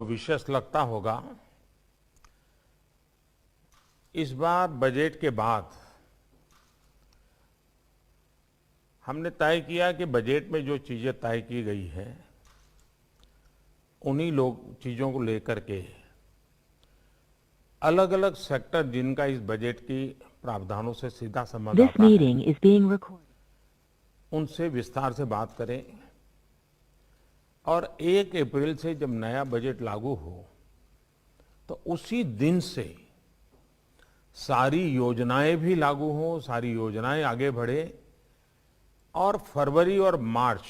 विशेष लगता होगा, इस बार बजट के बाद हमने तय किया कि बजट में जो चीजें तय की गई है उन्हीं चीजों को लेकर के अलग अलग सेक्टर जिनका इस बजट की प्रावधानों से सीधा संबंध आता है, उनसे विस्तार से बात करें और 1 अप्रैल से जब नया बजट लागू हो तो उसी दिन से सारी योजनाएं भी लागू हों, सारी योजनाएं आगे बढ़े और फरवरी और मार्च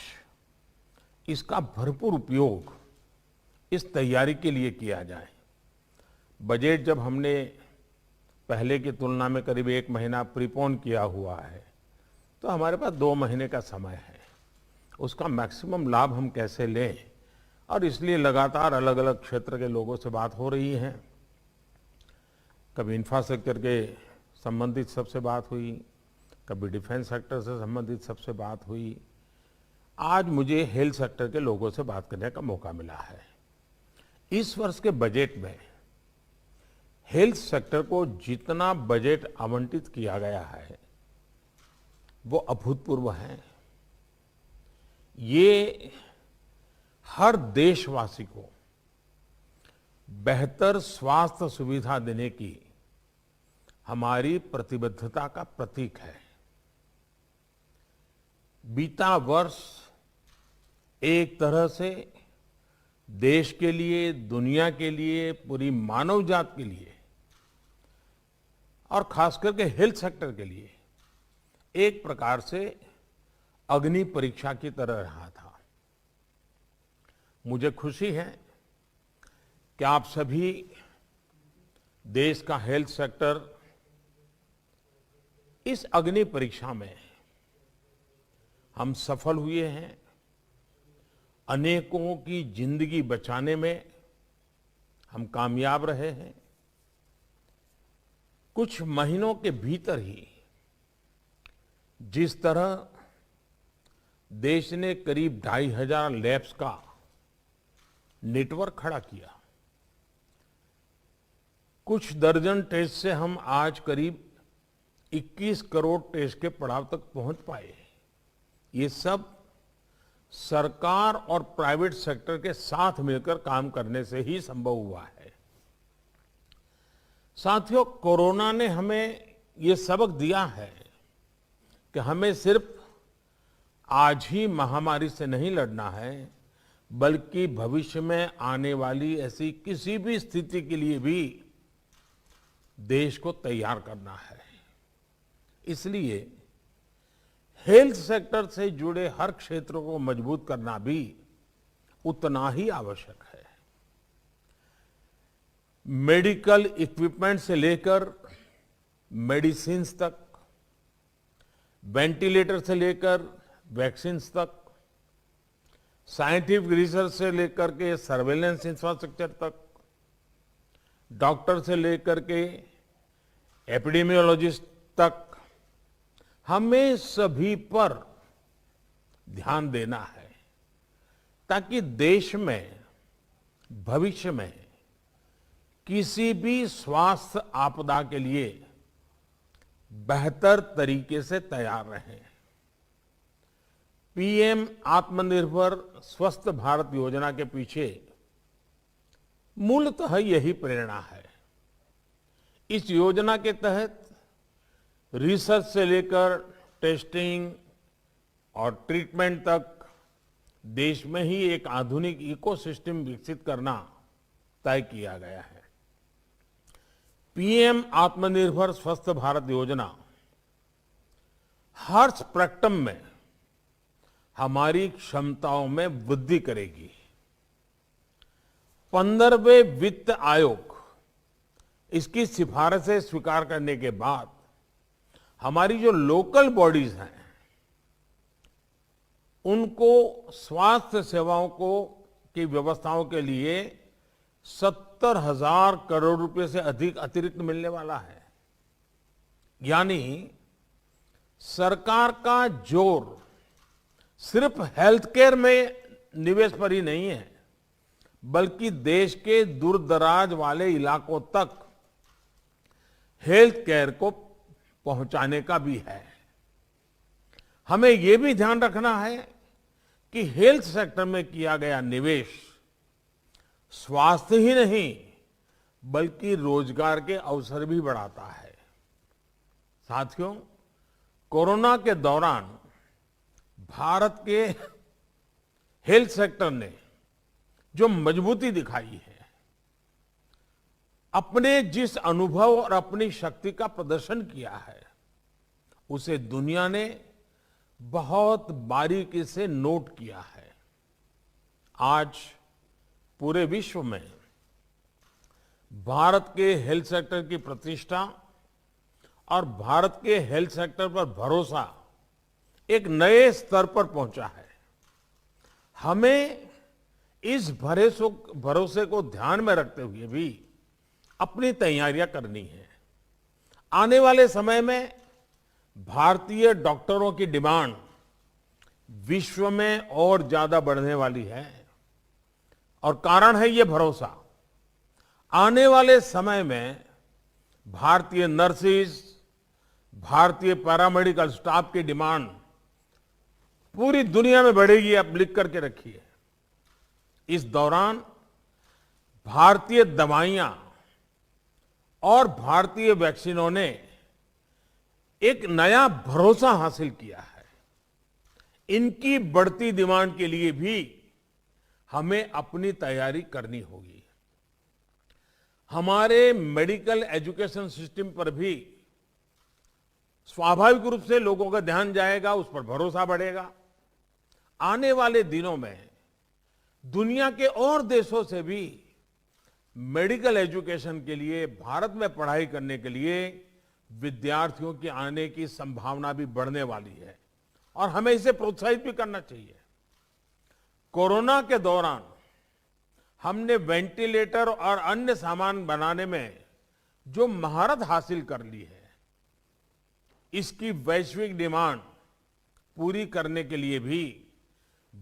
इसका भरपूर उपयोग इस तैयारी के लिए किया जाए। बजट जब हमने पहले की तुलना में करीब 1 महीना प्रीपोन किया हुआ है तो हमारे पास 2 महीने का समय है, उसका मैक्सिमम लाभ हम कैसे लें, और इसलिए लगातार अलग अलग क्षेत्र के लोगों से बात हो रही है। कभी इंफ्रास्ट्रक्चर के संबंधित सबसे बात हुई, कभी डिफेंस सेक्टर से संबंधित सबसे बात हुई। आज मुझे हेल्थ सेक्टर के लोगों से बात करने का मौका मिला है। इस वर्ष के बजट में हेल्थ सेक्टर को जितना बजट आवंटित किया गया है वो अभूतपूर्व है। ये हर देशवासी को बेहतर स्वास्थ्य सुविधा देने की हमारी प्रतिबद्धता का प्रतीक है। बीता वर्ष एक तरह से देश के लिए, दुनिया के लिए, पूरी मानव जात के लिए और खास करके हेल्थ सेक्टर के लिए एक प्रकार से अग्नि परीक्षा की तरह रहा था। मुझे खुशी है कि आप सभी देश का हेल्थ सेक्टर इस अग्नि परीक्षा में हम सफल हुए हैं। अनेकों की जिंदगी बचाने में हम कामयाब रहे हैं। कुछ महीनों के भीतर ही जिस तरह देश ने करीब 2500 लैब्स का नेटवर्क खड़ा किया, कुछ दर्जन टेस्ट से हम आज करीब 21 करोड़ टेस्ट के पड़ाव तक पहुंच पाए। ये सब सरकार और प्राइवेट सेक्टर के साथ मिलकर काम करने से ही संभव हुआ है। साथियों, कोरोना ने हमें ये सबक दिया है कि हमें सिर्फ आज ही महामारी से नहीं लड़ना है, बल्कि भविष्य में आने वाली ऐसी किसी भी स्थिति के लिए भी देश को तैयार करना है। इसलिए हेल्थ सेक्टर से जुड़े हर क्षेत्र को मजबूत करना भी उतना ही आवश्यक है। मेडिकल इक्विपमेंट से लेकर मेडिसिन तक, वेंटिलेटर से लेकर वैक्सीन तक, साइंटिफिक रिसर्च से लेकर के सर्वेलेंस इंफ्रास्ट्रक्चर तक, डॉक्टर से लेकर के एपिडेमियोलॉजिस्ट तक, हमें सभी पर ध्यान देना है ताकि देश में भविष्य में किसी भी स्वास्थ्य आपदा के लिए बेहतर तरीके से तैयार रहें। पीएम आत्मनिर्भर स्वस्थ भारत योजना के पीछे मूलतः यही प्रेरणा है। इस योजना के तहत रिसर्च से लेकर टेस्टिंग और ट्रीटमेंट तक देश में ही एक आधुनिक इकोसिस्टम विकसित करना तय किया गया है। पीएम आत्मनिर्भर स्वस्थ भारत योजना हर स्पेक्ट्रम में हमारी क्षमताओं में वृद्धि करेगी। 15वें वित्त आयोग इसकी सिफारिशें स्वीकार करने के बाद हमारी जो लोकल बॉडीज हैं उनको स्वास्थ्य सेवाओं की व्यवस्थाओं के लिए 70,000 करोड़ रुपए से अधिक अतिरिक्त मिलने वाला है। यानी सरकार का जोर सिर्फ हेल्थ केयर में निवेश पर ही नहीं है, बल्कि देश के दूरदराज वाले इलाकों तक हेल्थ केयर को पहुंचाने का भी है। हमें यह भी ध्यान रखना है कि हेल्थ सेक्टर में किया गया निवेश स्वास्थ्य ही नहीं बल्कि रोजगार के अवसर भी बढ़ाता है। साथियों, कोरोना के दौरान भारत के हेल्थ सेक्टर ने जो मजबूती दिखाई है, अपने जिस अनुभव और अपनी शक्ति का प्रदर्शन किया है, उसे दुनिया ने बहुत बारीकी से नोट किया है। आज पूरे विश्व में भारत के हेल्थ सेक्टर की प्रतिष्ठा और भारत के हेल्थ सेक्टर पर भरोसा एक नए स्तर पर पहुंचा है। हमें इस भरोसे को ध्यान में रखते हुए भी अपनी तैयारियां करनी है। आने वाले समय में भारतीय डॉक्टरों की डिमांड विश्व में और ज्यादा बढ़ने वाली है और कारण है ये भरोसा। आने वाले समय में भारतीय नर्सेज, भारतीय पैरामेडिकल स्टाफ की डिमांड पूरी दुनिया में बढ़ेगी, आप लिख करके रखिए। इस दौरान भारतीय दवाइयां और भारतीय वैक्सीनों ने एक नया भरोसा हासिल किया है। इनकी बढ़ती डिमांड के लिए भी हमें अपनी तैयारी करनी होगी। हमारे मेडिकल एजुकेशन सिस्टम पर भी स्वाभाविक रूप से लोगों का ध्यान जाएगा, उस पर भरोसा बढ़ेगा। आने वाले दिनों में दुनिया के और देशों से भी मेडिकल एजुकेशन के लिए, भारत में पढ़ाई करने के लिए विद्यार्थियों के आने की संभावना भी बढ़ने वाली है और हमें इसे प्रोत्साहित भी करना चाहिए। कोरोना के दौरान हमने वेंटिलेटर और अन्य सामान बनाने में जो महारत हासिल कर ली है, इसकी वैश्विक डिमांड पूरी करने के लिए भी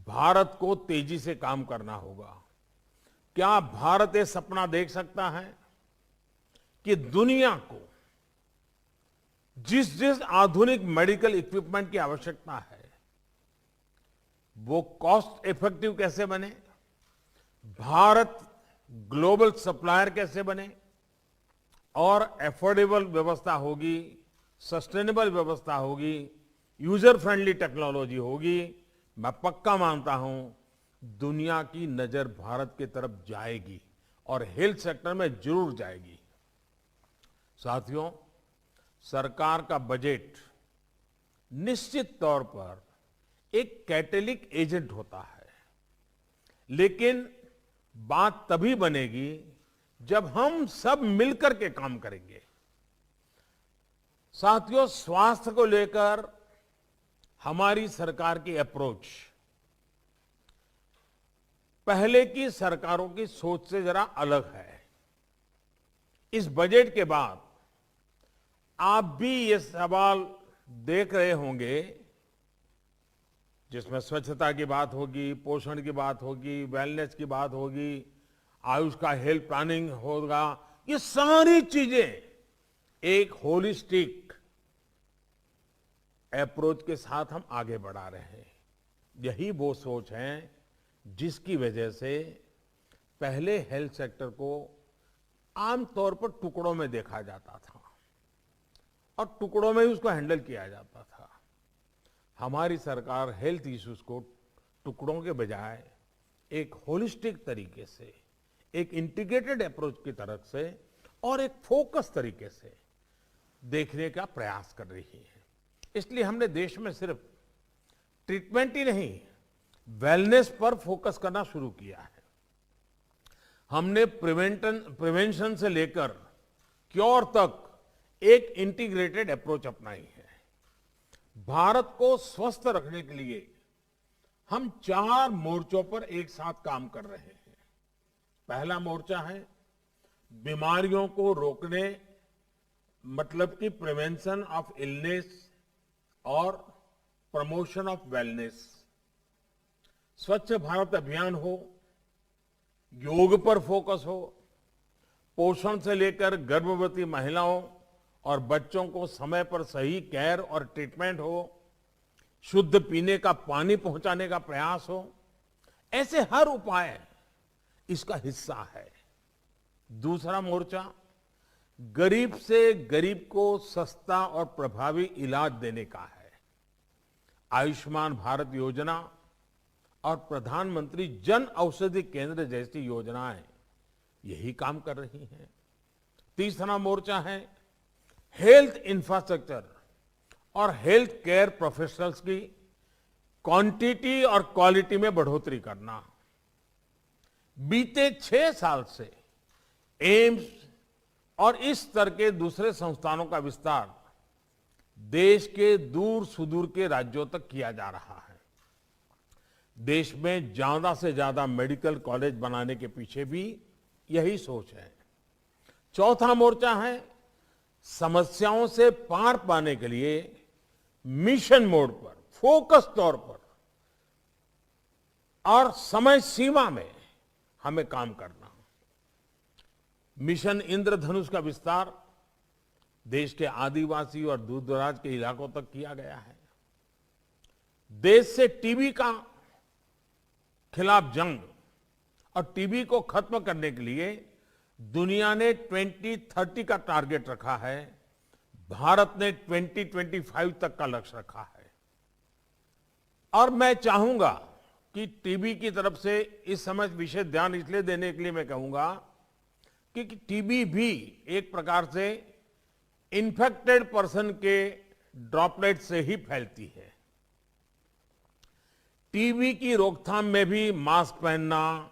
भारत को तेजी से काम करना होगा। क्या भारत ये सपना देख सकता है कि दुनिया को जिस जिस आधुनिक मेडिकल इक्विपमेंट की आवश्यकता है वो कॉस्ट इफेक्टिव कैसे बने, भारत ग्लोबल सप्लायर कैसे बने और एफोर्डेबल व्यवस्था होगी, सस्टेनेबल व्यवस्था होगी, यूजर फ्रेंडली टेक्नोलॉजी होगी। मैं पक्का मानता हूं दुनिया की नजर भारत की तरफ जाएगी और हेल्थ सेक्टर में जरूर जाएगी। साथियों, सरकार का बजट निश्चित तौर पर एक कैटेलिक एजेंट होता है, लेकिन बात तभी बनेगी जब हम सब मिलकर के काम करेंगे। साथियों, स्वास्थ्य को लेकर हमारी सरकार की अप्रोच पहले की सरकारों की सोच से जरा अलग है। इस बजट के बाद आप भी ये सवाल देख रहे होंगे जिसमें स्वच्छता की बात होगी, पोषण की बात होगी, वेलनेस की बात होगी, आयुष का हेल्थ प्लानिंग होगा। ये सारी चीजें एक होलिस्टिक अप्रोच के साथ हम आगे बढ़ा रहे हैं। यही वो सोच है जिसकी वजह से पहले हेल्थ सेक्टर को आमतौर पर टुकड़ों में देखा जाता था और टुकड़ों में ही उसको हैंडल किया जाता था। हमारी सरकार हेल्थ इश्यूज को टुकड़ों के बजाय एक होलिस्टिक तरीके से, एक इंटीग्रेटेड अप्रोच की तरफ से और एक फोकस तरीके से देखने का प्रयास कर रही है। इसलिए हमने देश में सिर्फ ट्रीटमेंट ही नहीं, वेलनेस पर फोकस करना शुरू किया है। हमने प्रिवेंशन से लेकर क्योर तक एक इंटीग्रेटेड अप्रोच अपनाई है। भारत को स्वस्थ रखने के लिए हम 4 मोर्चों पर एक साथ काम कर रहे हैं। पहला मोर्चा है बीमारियों को रोकने, मतलब कि प्रिवेंशन ऑफ इलनेस और प्रमोशन ऑफ वेलनेस। स्वच्छ भारत अभियान हो योग पर फोकस हो, पोषण से लेकर गर्भवती महिलाओं और बच्चों को समय पर सही केयर और ट्रीटमेंट हो, शुद्ध पीने का पानी पहुंचाने का प्रयास हो, ऐसे हर उपाय इसका हिस्सा है। दूसरा मोर्चा गरीब से गरीब को सस्ता और प्रभावी इलाज देने का है। आयुष्मान भारत योजना और प्रधानमंत्री जन औषधि केंद्र जैसी योजनाएं यही काम कर रही हैं। तीसरा मोर्चा है हेल्थ इंफ्रास्ट्रक्चर और हेल्थ केयर प्रोफेशनल्स की क्वांटिटी और क्वालिटी में बढ़ोतरी करना। बीते 6 साल से एम्स और इस स्तर के दूसरे संस्थानों का विस्तार देश के दूर सुदूर के राज्यों तक किया जा रहा है। देश में ज्यादा से ज्यादा मेडिकल कॉलेज बनाने के पीछे भी यही सोच है। चौथा मोर्चा है समस्याओं से पार पाने के लिए मिशन मोड पर, फोकस तौर पर और समय सीमा में हमें काम करना। मिशन इंद्रधनुष का विस्तार देश के आदिवासी और दूर दराज के इलाकों तक किया गया है। देश से टीबी का खिलाफ जंग और टीबी को खत्म करने के लिए दुनिया ने 2030 का टारगेट रखा है। भारत ने 2025 तक का लक्ष्य रखा है। और मैं चाहूंगा कि टीबी की तरफ से इस समय विशेष ध्यान इसलिए देने के लिए मैं कहूंगा कि टीबी भी एक प्रकार से इन्फेक्टेड पर्सन के ड्रॉपलेट से ही फैलती है। टीबी की रोकथाम में भी मास्क पहनना,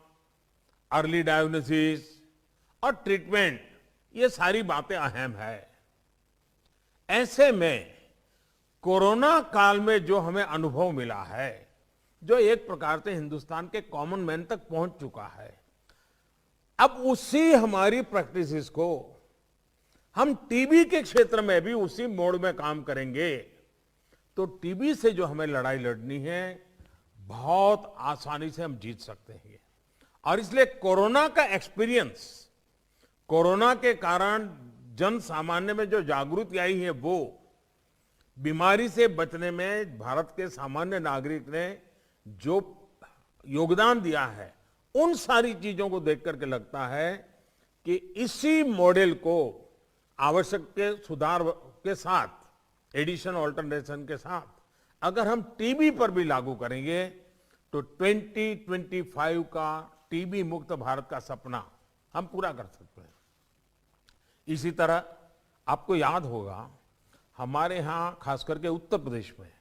अर्ली डायग्नोसिस और ट्रीटमेंट, ये सारी बातें अहम है। ऐसे में कोरोना काल में जो हमें अनुभव मिला है, जो एक प्रकार से हिंदुस्तान के कॉमन मैन तक पहुंच चुका है, अब उसी हमारी प्रैक्टिसेस को हम टीबी के क्षेत्र में भी उसी मोड में काम करेंगे तो टीबी से जो हमें लड़ाई लड़नी है बहुत आसानी से हम जीत सकते हैं। और इसलिए कोरोना का एक्सपीरियंस, कोरोना के कारण जन सामान्य में जो जागृति आई है, वो बीमारी से बचने में भारत के सामान्य नागरिक ने जो योगदान दिया है, उन सारी चीजों को देख करके लगता है कि इसी मॉडल को आवश्यक के सुधार के साथ, एडिशन ऑल्टरनेशन के साथ अगर हम टीबी पर भी लागू करेंगे तो 2025 का टीबी मुक्त भारत का सपना हम पूरा कर सकते हैं। इसी तरह आपको याद होगा हमारे यहाँ खास करके उत्तर प्रदेश में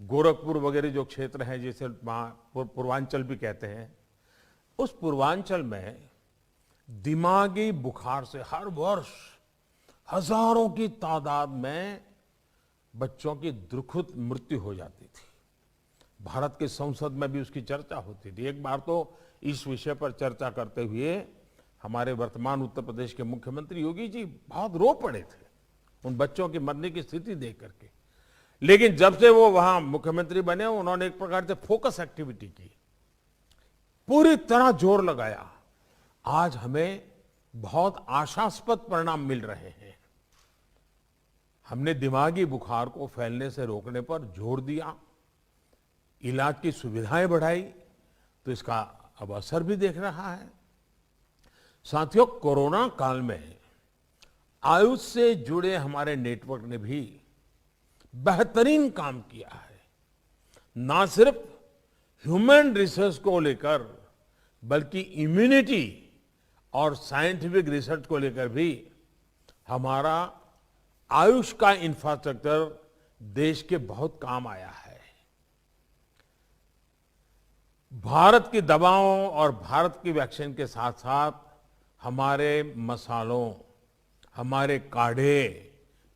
गोरखपुर वगैरह जो क्षेत्र है, जिसे पूर्वांचल भी कहते हैं, उस पूर्वांचल में दिमागी बुखार से हर वर्ष हजारों की तादाद में बच्चों की दुखद मृत्यु हो जाती थी। भारत के संसद में भी उसकी चर्चा होती थी। एक बार तो इस विषय पर चर्चा करते हुए हमारे वर्तमान उत्तर प्रदेश के मुख्यमंत्री योगी जी बहुत रो पड़े थे उन बच्चों की मरने की स्थिति देख करके। लेकिन जब से वो वहां मुख्यमंत्री बने, उन्होंने एक प्रकार से फोकस एक्टिविटी की, पूरी तरह जोर लगाया। आज हमें बहुत आशास्पद परिणाम मिल रहे हैं। हमने दिमागी बुखार को फैलने से रोकने पर जोर दिया, इलाज की सुविधाएं बढ़ाई, तो इसका अब असर भी देख रहा है। साथियों, कोरोना काल में आयुष से जुड़े हमारे नेटवर्क ने भी बेहतरीन काम किया है। ना सिर्फ ह्यूमन रिसर्च को लेकर बल्कि इम्यूनिटी और साइंटिफिक रिसर्च को लेकर भी हमारा आयुष का इंफ्रास्ट्रक्चर देश के बहुत काम आया है। भारत की दवाओं और भारत की वैक्सीन के साथ साथ हमारे मसालों, हमारे काढ़े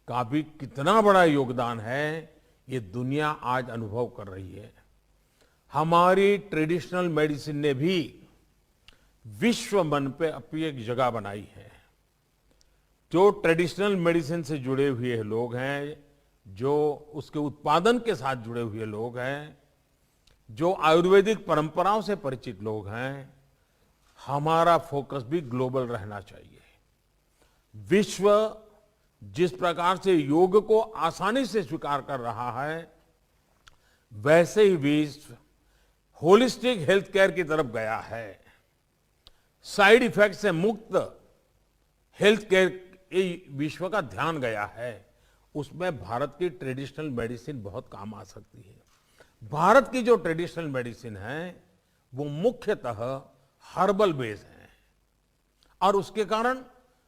का भी कितना बड़ा योगदान है, ये दुनिया आज अनुभव कर रही है। हमारी ट्रेडिशनल मेडिसिन ने भी विश्व मन पे अपनी एक जगह बनाई है। जो ट्रेडिशनल मेडिसिन से जुड़े हुए लोग हैं, जो उसके उत्पादन के साथ जुड़े हुए लोग हैं, जो आयुर्वेदिक परंपराओं से परिचित लोग हैं, हमारा फोकस भी ग्लोबल रहना चाहिए। विश्व जिस प्रकार से योग को आसानी से स्वीकार कर रहा है, वैसे ही विश्व होलिस्टिक हेल्थ केयर की तरफ गया है। साइड इफेक्ट से मुक्त हेल्थ केयर विश्व का ध्यान गया है। उसमें भारत की ट्रेडिशनल मेडिसिन बहुत काम आ सकती है। भारत की जो ट्रेडिशनल मेडिसिन है वो मुख्यतः हर्बल बेस है और उसके कारण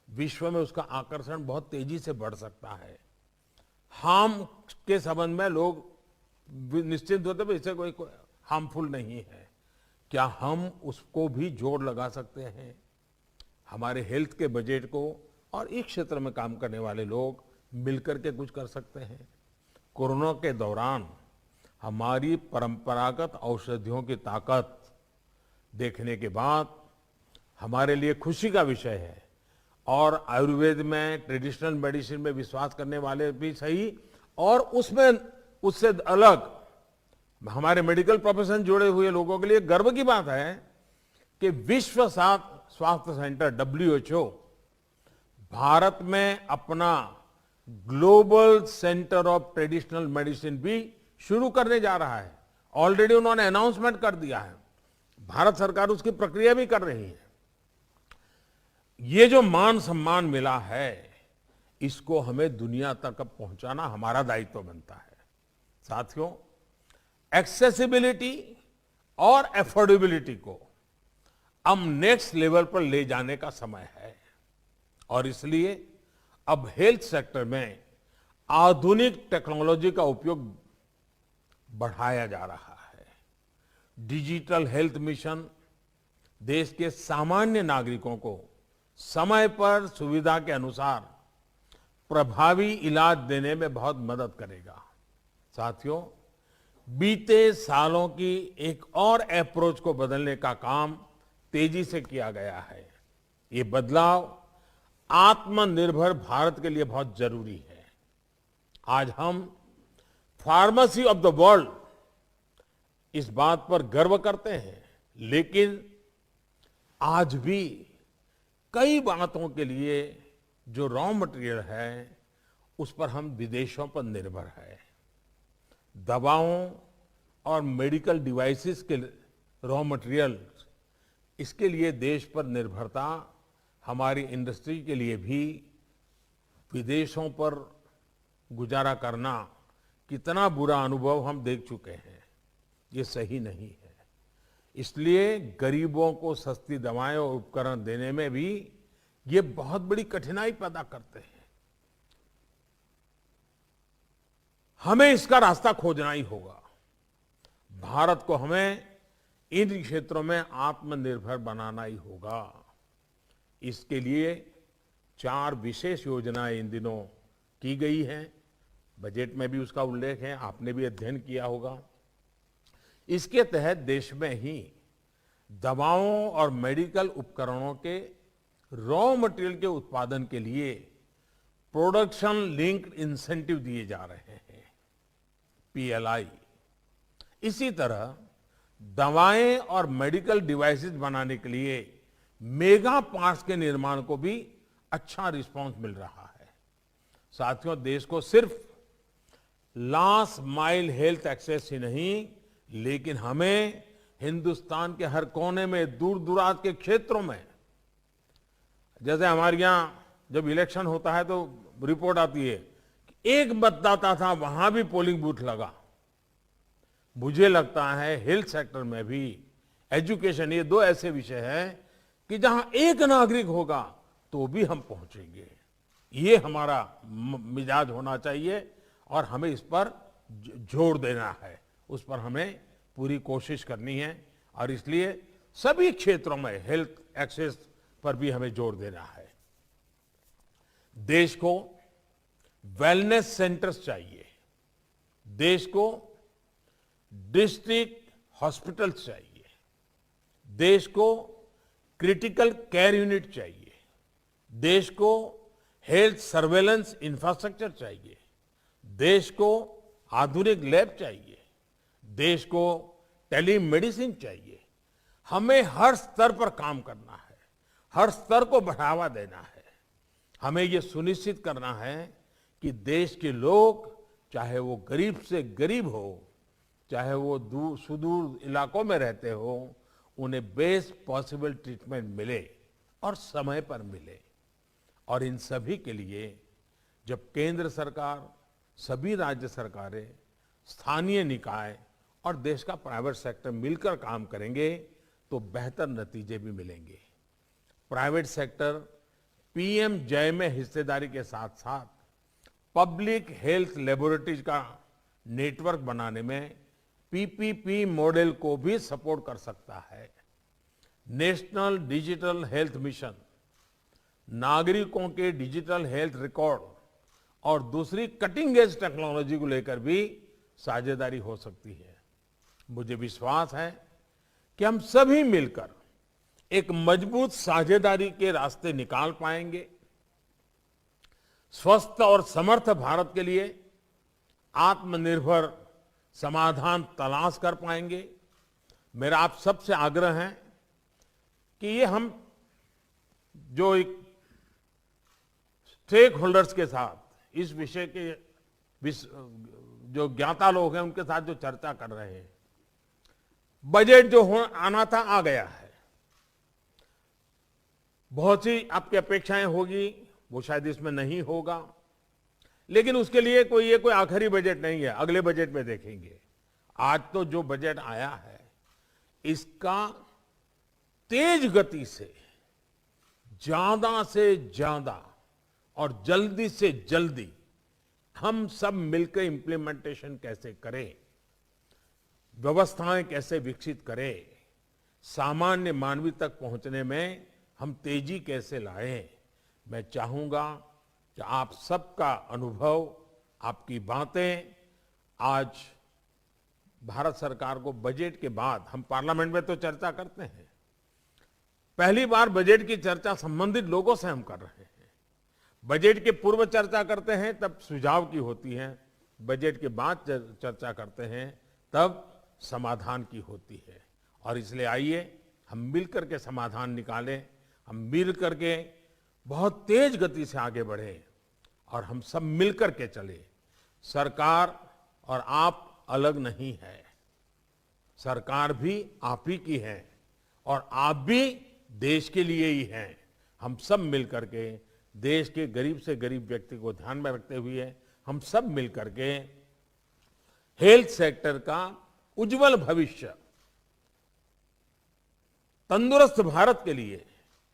विश्व में उसका आकर्षण बहुत तेजी से बढ़ सकता है। हार्म के संबंध में लोग निश्चिंत होते हैं, इससे कोई हार्मफुल नहीं है। क्या हम उसको भी जोड़ लगा सकते हैं? हमारे हेल्थ के बजट को और इस क्षेत्र में काम करने वाले लोग मिलकर के कुछ कर सकते हैं। कोरोना के दौरान हमारी परंपरागत औषधियों की ताकत देखने के बाद हमारे लिए खुशी का विषय है। और आयुर्वेद में, ट्रेडिशनल मेडिसिन में विश्वास करने वाले भी सही, और उसमें उससे अलग हमारे मेडिकल प्रोफेशन जुड़े हुए लोगों के लिए गर्व की बात है कि विश्व स्वास्थ्य सेंटर WHO भारत में अपना global centre of traditional medicine भी शुरू करने जा रहा है। ऑलरेडी उन्होंने अनाउंसमेंट कर दिया है। भारत सरकार उसकी प्रक्रिया भी कर रही है। ये जो मान सम्मान मिला है, इसको हमें दुनिया तक पहुंचाना हमारा दायित्व बनता है। साथियों, एक्सेसिबिलिटी और एफोर्डेबिलिटी को अब नेक्स्ट लेवल पर ले जाने का समय है और इसलिए अब हेल्थ सेक्टर में आधुनिक टेक्नोलॉजी का उपयोग बढ़ाया जा रहा है। डिजिटल हेल्थ मिशन देश के सामान्य नागरिकों को समय पर सुविधा के अनुसार प्रभावी इलाज देने में बहुत मदद करेगा। साथियों, बीते सालों की एक और अप्रोच को बदलने का काम तेजी से किया गया है। ये बदलाव आत्मनिर्भर भारत के लिए बहुत जरूरी है। आज हम फार्मेसी ऑफ द वर्ल्ड इस बात पर गर्व करते हैं, लेकिन आज भी कई बातों के लिए जो रॉ मटेरियल है उस पर हम विदेशों पर निर्भर है। दवाओं और मेडिकल डिवाइसेस के रॉ मटेरियल, इसके लिए देश पर निर्भरता हमारी इंडस्ट्री के लिए भी विदेशों पर गुजारा करना कितना बुरा अनुभव हम देख चुके हैं। ये सही नहीं है। इसलिए गरीबों को सस्ती दवाएं और उपकरण देने में भी ये बहुत बड़ी कठिनाई पैदा करते हैं। हमें इसका रास्ता खोजना ही होगा। भारत को हमें इन क्षेत्रों में आत्मनिर्भर बनाना ही होगा। इसके लिए 4 विशेष योजनाएं इन दिनों की गई हैं। बजट में भी उसका उल्लेख है, आपने भी अध्ययन किया होगा। इसके तहत देश में ही दवाओं और मेडिकल उपकरणों के रॉ मटेरियल के उत्पादन के लिए प्रोडक्शन लिंक्ड इंसेंटिव दिए जा रहे हैं, PLI। इसी तरह दवाएं और मेडिकल डिवाइसेस बनाने के लिए मेगा पार्ट्स के निर्माण को भी अच्छा रिस्पांस मिल रहा है। साथियों, देश को सिर्फ लास्ट माइल हेल्थ एक्सेस ही नहीं, लेकिन हमें हिंदुस्तान के हर कोने में, दूर दराज के क्षेत्रों में, जैसे हमारे यहां जब इलेक्शन होता है तो रिपोर्ट आती है कि एक मतदाता था, वहां भी पोलिंग बूथ लगा। मुझे लगता है हेल्थ सेक्टर में भी, एजुकेशन, ये 2 ऐसे विषय हैं कि जहां एक नागरिक होगा तो भी हम पहुंचेंगे। ये हमारा मिजाज होना चाहिए और हमें इस पर जोर देना है, उस पर हमें पूरी कोशिश करनी है और इसलिए सभी क्षेत्रों में हेल्थ एक्सेस पर भी हमें जोर देना है। देश को वेलनेस सेंटर्स चाहिए, देश को डिस्ट्रिक्ट हॉस्पिटल्स चाहिए, देश को क्रिटिकल केयर यूनिट चाहिए, देश को हेल्थ सर्वेलेंस इंफ्रास्ट्रक्चर चाहिए, देश को आधुनिक लैब चाहिए, देश को टेलीमेडिसिन चाहिए। हमें हर स्तर पर काम करना है, हर स्तर को बढ़ावा देना है। हमें ये सुनिश्चित करना है कि देश के लोग, चाहे वो गरीब से गरीब हो, चाहे वो सुदूर इलाकों में रहते हो, उन्हें बेस्ट पॉसिबल ट्रीटमेंट मिले और समय पर मिले। और इन सभी के लिए जब केंद्र सरकार, सभी राज्य सरकारें, स्थानीय निकाय और देश का प्राइवेट सेक्टर मिलकर काम करेंगे तो बेहतर नतीजे भी मिलेंगे। प्राइवेट सेक्टर पीएम जय में हिस्सेदारी के साथ साथ पब्लिक हेल्थ लेबोरेटरीज का नेटवर्क बनाने में पीपीपी मॉडल को भी सपोर्ट कर सकता है। नेशनल डिजिटल हेल्थ मिशन, नागरिकों के डिजिटल हेल्थ रिकॉर्ड और दूसरी कटिंग एज टेक्नोलॉजी को लेकर भी साझेदारी हो सकती है। मुझे विश्वास है कि हम सभी मिलकर एक मजबूत साझेदारी के रास्ते निकाल पाएंगे। स्वस्थ और समर्थ भारत के लिए आत्मनिर्भर समाधान तलाश कर पाएंगे। मेरा आप सबसे आग्रह है कि ये हम जो एक स्टेक होल्डर्स के साथ इस विषय के जो ज्ञाता लोग हैं उनके साथ जो चर्चा कर रहे हैं, बजट जो आना था आ गया है। बहुत सी आपकी अपेक्षाएं होगी, वो शायद इसमें नहीं होगा, लेकिन उसके लिए कोई आखिरी बजट नहीं है, अगले बजट में देखेंगे। आज तो जो बजट आया है इसका तेज गति से ज्यादा और जल्दी से जल्दी हम सब मिलकर इंप्लीमेंटेशन कैसे करें, व्यवस्थाएं कैसे विकसित करें, सामान्य मानवी तक पहुंचने में हम तेजी कैसे लाएं। मैं चाहूंगा कि आप सबका अनुभव, आपकी बातें आज भारत सरकार को बजट के बाद, हम पार्लियामेंट में तो चर्चा करते हैं, पहली बार बजट की चर्चा संबंधित लोगों से हम कर रहे हैं। बजट के पूर्व चर्चा करते हैं तब सुझाव की होती है, बजट के बाद चर्चा करते हैं तब समाधान की होती है। और इसलिए आइए हम मिलकर के समाधान निकालें, हम मिलकर के बहुत तेज गति से आगे बढ़ें और हम सब मिलकर के चले। सरकार और आप अलग नहीं है, सरकार भी आप ही की है और आप भी देश के लिए ही हैं। हम सब मिलकर के देश के गरीब से गरीब व्यक्ति को ध्यान में रखते हुए हम सब मिलकर के हेल्थ सेक्टर का उज्जवल भविष्य, तंदुरुस्त भारत के लिए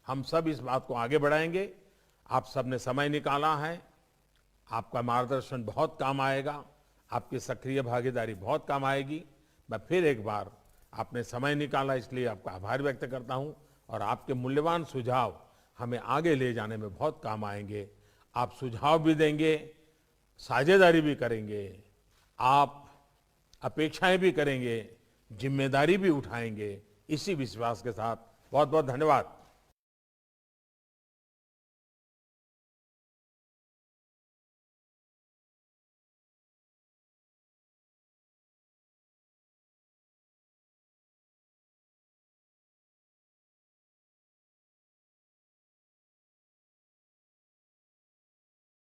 हम सब इस बात को आगे बढ़ाएंगे। आप सब ने समय निकाला है, आपका मार्गदर्शन बहुत काम आएगा, आपकी सक्रिय भागीदारी बहुत काम आएगी। मैं फिर एक बार आपने समय निकाला इसलिए आपका आभार व्यक्त करता हूं और आपके मूल्यवान सुझाव हमें आगे ले जाने में बहुत काम आएंगे। आप सुझाव भी देंगे, साझेदारी भी करेंगे, आप अपेक्षाएं भी करेंगे, जिम्मेदारी भी उठाएंगे। इसी विश्वास के साथ बहुत बहुत धन्यवाद।